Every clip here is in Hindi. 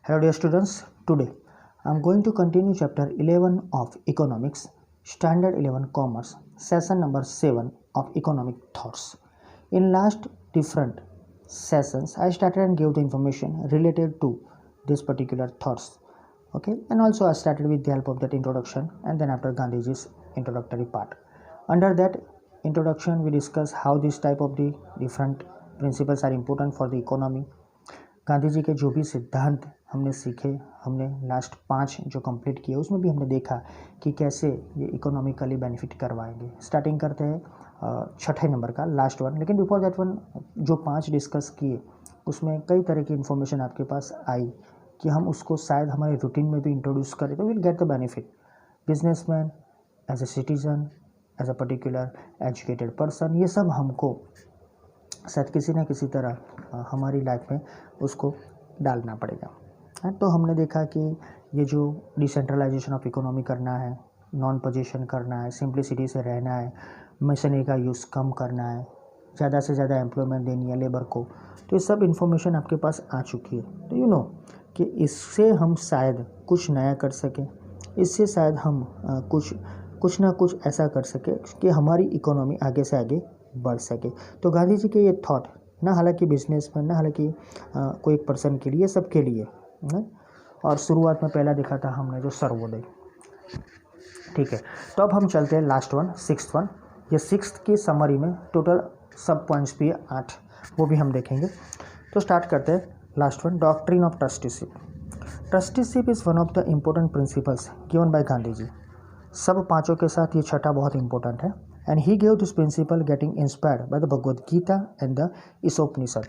Hello dear students, today I am going to continue chapter 11 of Economics, Standard 11 Commerce, session number 7 of Economic Thoughts. In last different sessions, I started and gave the information related to this particular thoughts. Okay, and also I started with the help of that introduction and then after Gandhiji's introductory part. Under that introduction, we discuss how this type of the different principles are important for the economy. Gandhi ji के जो भी सिद्धांत हमने सीखे, हमने लास्ट 5 जो कंप्लीट किए उसमें भी हमने देखा कि कैसे ये इकोनॉमिकली बेनिफिट करवाएंगे. स्टार्टिंग करते हैं छठे नंबर का लास्ट वन. लेकिन बिफोर दैट वन जो 5 डिस्कस किए उसमें कई तरह की इन्फॉर्मेशन आपके पास आई कि हम उसको शायद हमारे रूटीन में भी इंट्रोड्यूस करें तो will get the benefit. Businessman, as a citizen, as a particular educated person, ये सब हमको शायद किसी न किसी तरह हमारी लाइफ में उसको डालना पड़ेगा. तो हमने देखा कि ये जो डिसेंट्रलाइजेशन ऑफ इकोनॉमी करना है, नॉन पोजीशन करना है, सिंप्लिसिटी से रहना है, मशीनरी का यूज़ कम करना है, ज़्यादा से ज़्यादा एम्प्लॉयमेंट देनी है लेबर को, तो ये सब इन्फॉर्मेशन आपके पास आ चुकी है. तो यू नो कि इससे हम शायद कुछ नया कर सकें, इससे शायद हम कुछ ना कुछ ऐसा कर सकें कि हमारी इकोनॉमी आगे से आगे बढ़ सके. तो गांधी जी के ये थॉट ना हालांकि बिजनेसमैन, ना हालांकि कोई एक पर्सन के लिए, सबके लिए ना. और शुरुआत में पहला देखा था हमने जो सर्वोदय. ठीक है, तो अब हम चलते हैं लास्ट वन, सिक्स्थ वन. ये सिक्स्थ की समरी में टोटल सब पॉइंट्स भी 8, वो भी हम देखेंगे. तो स्टार्ट करते हैं last one, doctrine of trusteeship. Trusteeship is one of the important principles given by Gandhi ji. सब पाँचों के साथ ये छठा बहुत इंपॉर्टेंट है. And he gave this principle getting inspired by the Bhagavad Gita and the Isopniषद.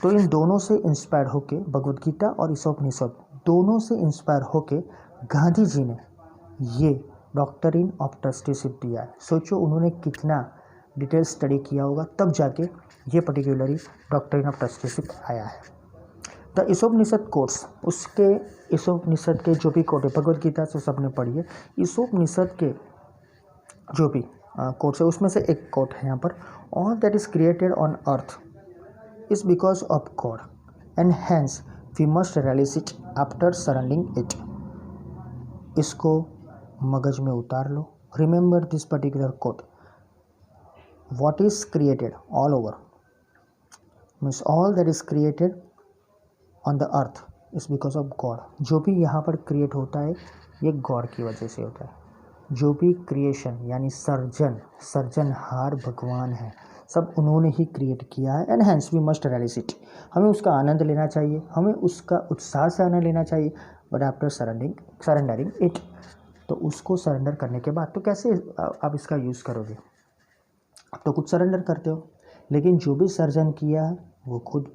तो इन दोनों से इंस्पायर होके, भगवद गीता और ईसोपनिषद दोनों से इंस्पायर होके गांधी जी ने ये डॉक्ट्रिन ऑफ ट्रस्टीशिप दिया है. सोचो उन्होंने कितना डिटेल स्टडी किया होगा, तब जाके ये पर्टिकुलरली डॉक्ट्रिन ऑफ ट्रस्टीशिप आया है. द ईसोपनिषद कोट्स, उसके ईसोपनिषद के जो भी कोट है, भगवद गीता से सबने पढ़ी है, ईसोपनिषद के जो भी कोट्स है उसमें से एक कोट है यहाँ पर, all that is created on earth is because of God and hence we must realise it after surrendering it. इसको मगज में उतार लो. Remember this particular quote, what is created all over means all that is created on the earth is because of God. जो भी यहाँ पर क्रिएट होता है ये गॉड की वजह से होता है. जो भी क्रिएशन यानी सर्जनहार भगवान है, सब उन्होंने ही क्रिएट किया है. And hence we must realise it. हमें उसका आनंद लेना चाहिए, हमें उसका उत्साह से आनंद लेना चाहिए. बट आफ्टर सरेंडरिंग इट, तो उसको सरेंडर करने के बाद तो कैसे आप इसका यूज़ करोगे. आप तो कुछ सरेंडर करते हो, लेकिन जो भी सर्जन किया है वो खुद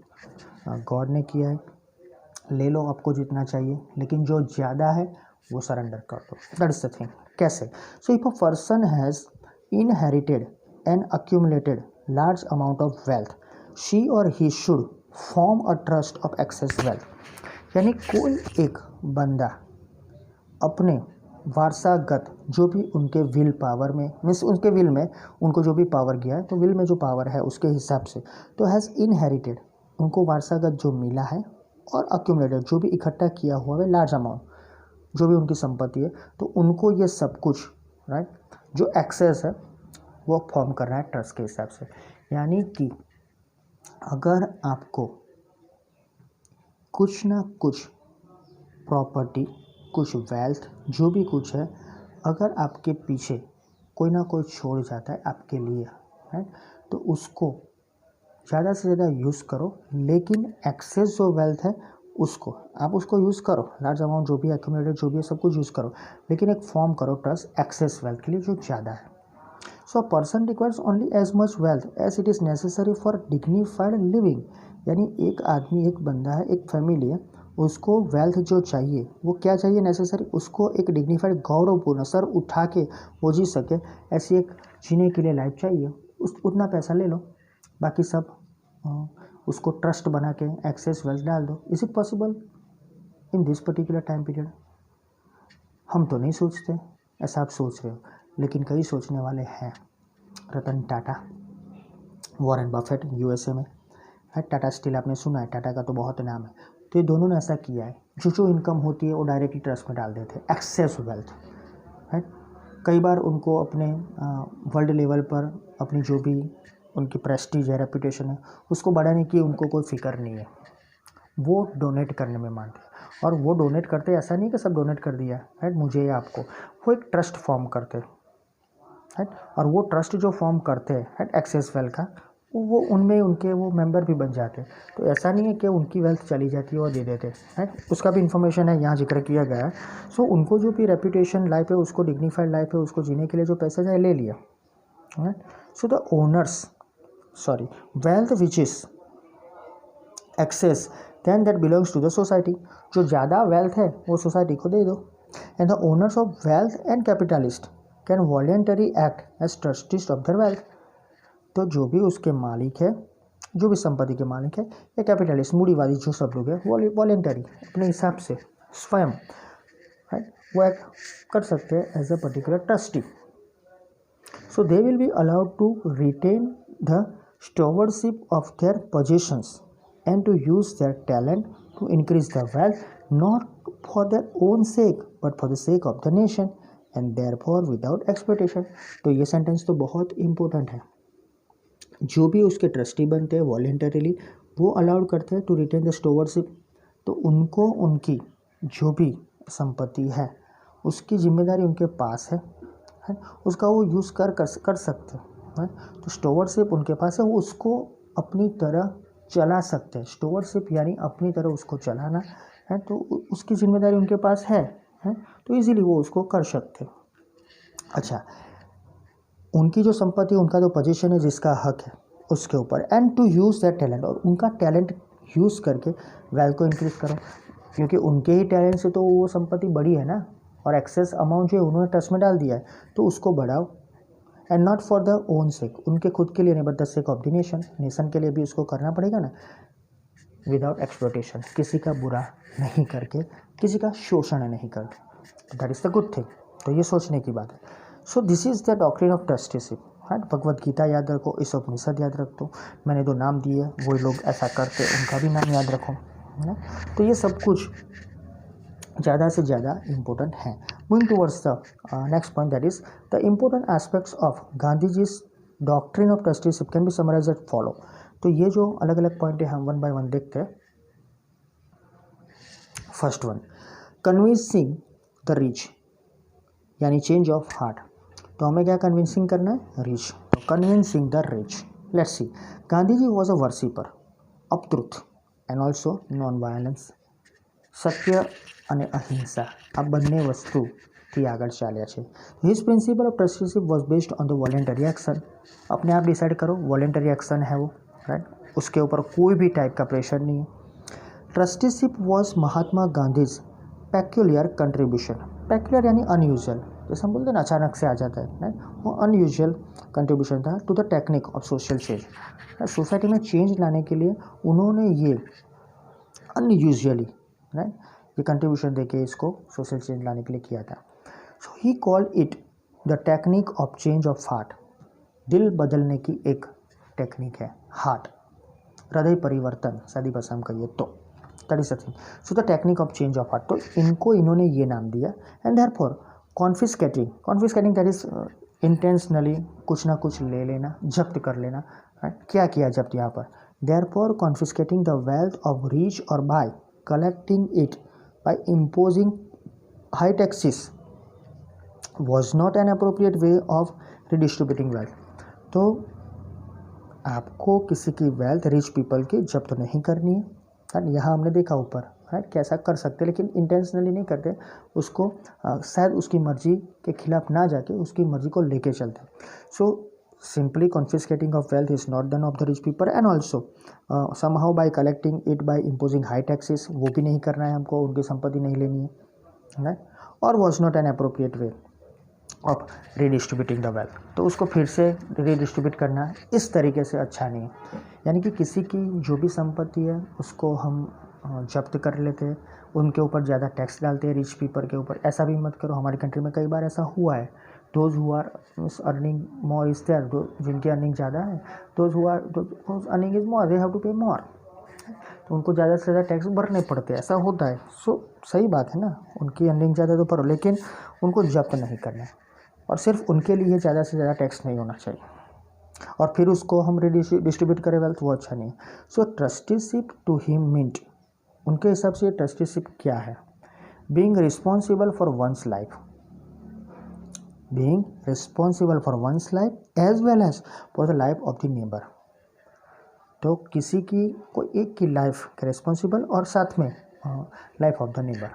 गॉड ने किया है. ले लो आपको जितना चाहिए, लेकिन जो ज़्यादा है वो सरेंडर कर दो. That is the thing. कैसे? So if a person has inherited and accumulated large amount of wealth, she और he should form a trust of excess wealth. यानी कोई एक बंदा अपने वारसागत जो भी उनके विल पावर में, मीन्स उनके विल में उनको जो भी पावर गया है, तो विल में जो पावर है उसके हिसाब से, तो हैज़ इनहेरिटेड, उनको वारसागत जो मिला है, और अक्यूमुलेटेड जो भी इकट्ठा किया हुआ है लार्ज अमाउंट, जो भी उनकी संपत्ति है, तो उनको ये सब कुछ राइट जो एक्सेस है वो फॉर्म करना है ट्रस्ट के हिसाब से. यानी कि अगर आपको कुछ ना कुछ प्रॉपर्टी, कुछ वेल्थ, जो भी कुछ है, अगर आपके पीछे कोई ना कोई छोड़ जाता है आपके लिए, राइट, तो उसको ज़्यादा से ज़्यादा यूज़ करो. लेकिन एक्सेस जो वेल्थ है उसको आप उसको यूज़ करो, लार्ज अमाउंट जो भी एक्यूमुलेटेड जो भी है सब कुछ यूज़ करो, लेकिन एक फॉर्म करो ट्रस्ट एक्सेस वेल्थ के लिए जो ज़्यादा है. So a person requires only as much wealth as it is necessary for dignified living. यानी एक आदमी, एक बंदा है, एक फैमिली है, उसको वेल्थ जो चाहिए वो क्या चाहिए नेसेसरी, उसको एक डिग्निफाइड गौरवपूर्ण सर उठा के वो जी सके, ऐसी एक जीने के लिए लाइफ चाहिए. उतना पैसा ले लो, बाकी सब उसको ट्रस्ट बना के एक्सेस वेल्थ डाल दो. Is it possible in this particular time period? हम तो नहीं सोचते ऐसा आप सोच रहे हो, लेकिन कई सोचने वाले हैं. Ratan Tata, Warren Buffett USA में है, टाटा स्टील आपने सुना है, टाटा का तो बहुत नाम है. तो ये दोनों ने ऐसा किया है, जो इनकम होती है वो डायरेक्टली ट्रस्ट में डाल देते हैं, एक्सेस वेल्थ, राइट। कई बार उनको अपने वर्ल्ड लेवल पर अपनी जो भी उनकी प्रेस्टीज है, रेपुटेशन है, उसको बढ़ाने की उनको कोई फिक्र नहीं है, वो डोनेट करने में मानते हैं। और वो डोनेट करते हैं, ऐसा नहीं कि सब डोनेट कर दिया, राइट, मुझे या आपको, वो एक ट्रस्ट फॉर्म करते हैं, राइट। और वो ट्रस्ट जो फॉर्म करते हैं, राइट, एक्सेस वेल्थ का, वो उनमें उनके वो मेंबर भी बन जाते हैं। तो ऐसा नहीं है कि उनकी वेल्थ चली जाती है और दे देते हैं, राइट। उसका भी इन्फॉर्मेशन है, यहाँ जिक्र किया गया है। सो उनको जो भी रेपुटेशन लाइफ है, उसको डिग्निफाइड लाइफ है, उसको जीने के लिए जो पैसा है ले लिया, right. So the owners, sorry, wealth which is excess than that belongs to the society, जो ज़्यादा वेल्थ है वो सोसाइटी को दे दो। And the owners of wealth and capitalist can voluntary act as trustees of their wealth, तो जो भी उसके मालिक है, जो भी संपत्ति के मालिक है, या कैपिटलिस्ट, मूढ़ीवादी जो सब लोग है, वो वॉलेंटरी अपने हिसाब से स्वयं, राइट, वो एक्ट कर सकते हैं as a particular trustee. So they will be allowed to retain the stewardship of their positions and to use their talent to increase the wealth, not for their own sake but for the sake of the nation and therefore without exploitation। तो ये सेंटेंस तो बहुत इम्पोर्टेंट है। जो भी उसके ट्रस्टी बनते हैं वॉलेंटरीली, वो अलाउड करते हैं टू रिटेन द स्टोवरशिप, तो उनको उनकी जो भी संपत्ति है उसकी जिम्मेदारी उनके पास है, उसका वो यूज़ कर सकते हैं। तो स्टोवरशिप उनके पास है, वो उसको अपनी तरह चला सकते हैं। स्टोवरशिप यानी अपनी तरह उसको चलाना है, तो उसकी जिम्मेदारी उनके पास है, तो इजीली वो उसको कर सकते हैं। अच्छा, उनकी जो संपत्ति, उनका जो पोजीशन है, जिसका हक है उसके ऊपर, and to use that talent, और उनका टैलेंट यूज़ करके वेल्थ को इंक्रीज करो, क्योंकि उनके ही टैलेंट से तो वो संपत्ति बड़ी है ना, और एक्सेस अमाउंट जो है उन्होंने ट्रस्ट में डाल दिया है, तो उसको बढ़ाओ। And not for the own सेक, उनके खुद के लिए नहीं, but the sake of the nation, nation के लिए भी उसको करना पड़ेगा ना, विदाउट एक्सप्लॉयटेशन, किसी का बुरा नहीं करके, किसी का शोषण नहीं करके, that is the good thing. तो ये सोचने की बात है। So this is the doctrine of trusteeship, right. Bhagavad Gita याद रखो, इस उपनिषद याद रख दो, मैंने दो नाम दिए, वही लोग ऐसा करते उनका भी नाम याद रखो, है ना। तो ये सब कुछ ज़्यादा से ज़्यादा इम्पोर्टेंट है। Moving towards the next point, that is the important aspects of Gandhiji's doctrine of trusteeship can be summarised at follow. तो ये जो अलग अलग पॉइंट है हम वन बाय वन देखते हैं। First one, convincing the rich, यानी चेंज ऑफ हार्ट। तो हमें क्या कन्विंसिंग करना है? रिच। तो convincing the rich, let's see. Gandhiji was a worshipper of truth and also non violence. સત્ય અને અહિંસા આ બંને વસ્તુથી આગળ ચાલ્યા છે। His principle of trusteeship was based on the voluntary action. अपने आप डिसाइड करो, वॉलेंटरी एक्शन है वो, राइट, उसके ऊपर कोई भी टाइप का प्रेशर नहीं है। Trusteeship was Mahatma Gandhi's peculiar contribution. Peculiar यानी अनयूजुअल, जैसे हम बोलते हैं ना अचानक से आ जाता है, राइट, वो अनयूजुअल कंट्रीब्यूशन था to the technique of social change. Society में चेंज लाने के लिए उन्होंने ये अनयूजुअली, राइट, ये कंट्रीब्यूशन देके इसको सोशल चेंज लाने के लिए किया था। So he called it the technique of change of heart. दिल बदलने की एक टेक्निक है, हार्ट, हृदय परिवर्तन, सादी भाषा में कहिए तो that is the thing. So the technique of change of heart, तो इनको इन्होंने ये नाम दिया। And therefore confiscating, confiscating that is intentionally कुछ ना कुछ ले लेना, जब्त कर लेना, राइट। क्या किया जब्त यहाँ पर? Therefore confiscating the wealth of rich और by collecting it by imposing high taxes was not an appropriate way of redistributing wealth। तो आपको किसी की वेल्थ, रिच पीपल की जब्त तो नहीं करनी है, राइट। यहाँ हमने देखा ऊपर, राइट, कैसा कर सकते, लेकिन इंटेंशनली नहीं करते, उसको शायद उसकी मर्जी के खिलाफ ना जाके उसकी मर्जी को लेके चलते। सो simply confiscating of wealth is not done of the rich people, and also somehow by collecting it by imposing high taxes, वो भी नहीं करना है हमको, उनकी संपत्ति नहीं लेनी है, राइट। और was not an appropriate way of redistributing the wealth, तो उसको फिर से redistribute करना इस तरीके से अच्छा नहीं है। यानी कि किसी की जो भी संपत्ति है उसको हम जब्त कर लेते हैं, उनके ऊपर ज़्यादा टैक्स डालते हैं, रिच पीपल के ऊपर। ऐसा भी मत करो, हमारी कंट्री में कई बार ऐसा हुआ है। Those who are earning more is there, जिनकी अर्निंग ज़्यादा है, those who are earning is more, they have to pay more. तो उनको ज़्यादा से ज़्यादा टैक्स भरने पड़ते हैं, ऐसा होता है। सो सही बात है ना, उनकी अर्निंग ज़्यादा तो भरो, लेकिन उनको जब्त नहीं करना है, और सिर्फ उनके लिए ज़्यादा से ज़्यादा टैक्स नहीं होना चाहिए, और फिर उसको हम डिस्ट्रीब्यूट करें वेल्थ, वो अच्छा नहीं है। So trusteeship to him meant, उनके हिसाब से ट्रस्टीशिप क्या है? Being responsible for one's life, being responsible for one's life as well as for the life of the neighbour. तो किसी की कोई एक की लाइफ के रिस्पॉन्सिबल और साथ में लाइफ ऑफ द नेबर,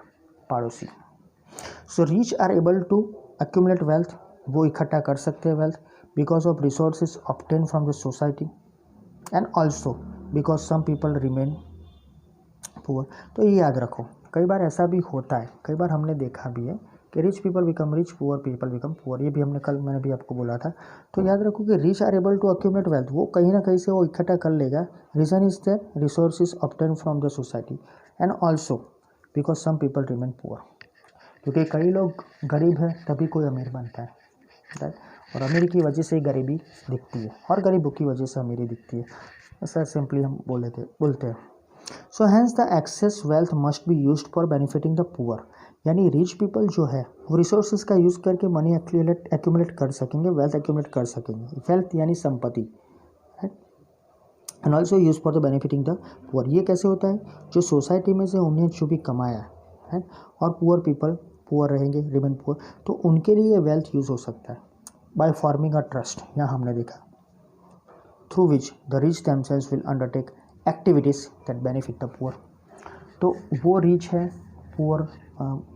पड़ोसी। So rich are able to accumulate wealth, वो इकट्ठा कर सकते हैं wealth, because of resources obtain from the society, and also because some people remain poor. तो ये याद रखो, कई बार ऐसा भी होता है, कई बार हमने देखा भी है कि rich people become rich, poor people become poor, ये भी मैंने भी आपको बोला था। तो याद रखो कि rich are able to accumulate wealth, वो कहीं ना कहीं से वो इकट्ठा कर लेगा। Reason is that resources obtain from the society, and also because some people remain poor, क्योंकि कई लोग गरीब है तभी कोई अमीर बनता है, राइट। और अमीरी की वजह से गरीबी दिखती है, और गरीबों की वजह से अमीरी दिखती है, ऐसा सिंपली हम बोलते हैं। So hence the excess wealth must be used for benefiting the poor, यानी रिच पीपल जो है वो रिसोर्सेज का यूज़ करके मनी एक्यूमुलेट कर सकेंगे, वेल्थ एक्यूमुलेट कर सकेंगे, वेल्थ यानी संपत्ति, right. And also use for the benefiting the poor, ये कैसे होता है? जो सोसाइटी में से उन्हें जो भी कमाया है, और पुअर पीपल पुअर रहेंगे, रिमेन पुअर, तो उनके लिए वेल्थ यूज़ हो सकता है बाय फॉर्मिंग अ ट्रस्ट, यहाँ हमने देखा, through which the rich themselves will undertake activities that benefit the poor. तो वो रिच है, पुअर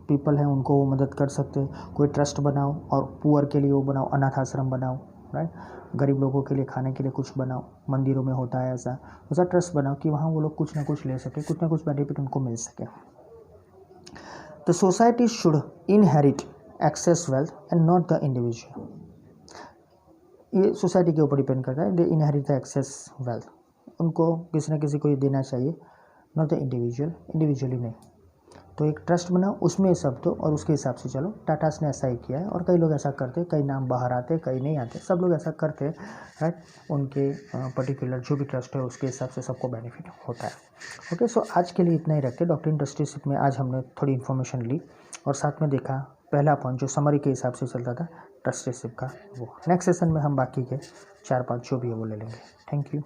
पीपल हैं, उनको वो मदद कर सकते हैं। कोई ट्रस्ट बनाओ और पुअर के लिए वो बनाओ, अनाथ आश्रम बनाओ, राइट। गरीब लोगों के लिए खाने के लिए कुछ बनाओ, मंदिरों में होता है ऐसा ट्रस्ट बनाओ कि वहाँ वो लोग कुछ ना कुछ ले सके, कुछ ना कुछ बेनिफिट उनको मिल सके। The society should inherit excess wealth and not the individual, ये सोसाइटी के ऊपर डिपेंड करता है। They inherit the excess wealth, उनको किसी न किसी को ये देना चाहिए, नॉट द इंडिविजुअली नहीं। तो एक ट्रस्ट बनाओ, उसमें सब दो और उसके हिसाब से चलो। टाटास ने ऐसा ही किया है, और कई लोग ऐसा करते हैं, कई नाम बाहर आते हैं, कई नहीं आते, सब लोग ऐसा करते हैं, राइट। उनके पर्टिकुलर जो भी ट्रस्ट है उसके हिसाब से सबको बेनिफिट होता है। ओके, सो आज के लिए इतना ही रखते हैं। डॉक्ट्रिन ट्रस्टीशिप में आज हमने थोड़ी इन्फॉर्मेशन ली, और साथ में देखा पहला पॉइंट जो समरी के हिसाब से चलता था ट्रस्टीशिप का, वो नेक्स्ट सेशन में हम बाकी के 4-5 जो भी है वो ले लेंगे। Thank you.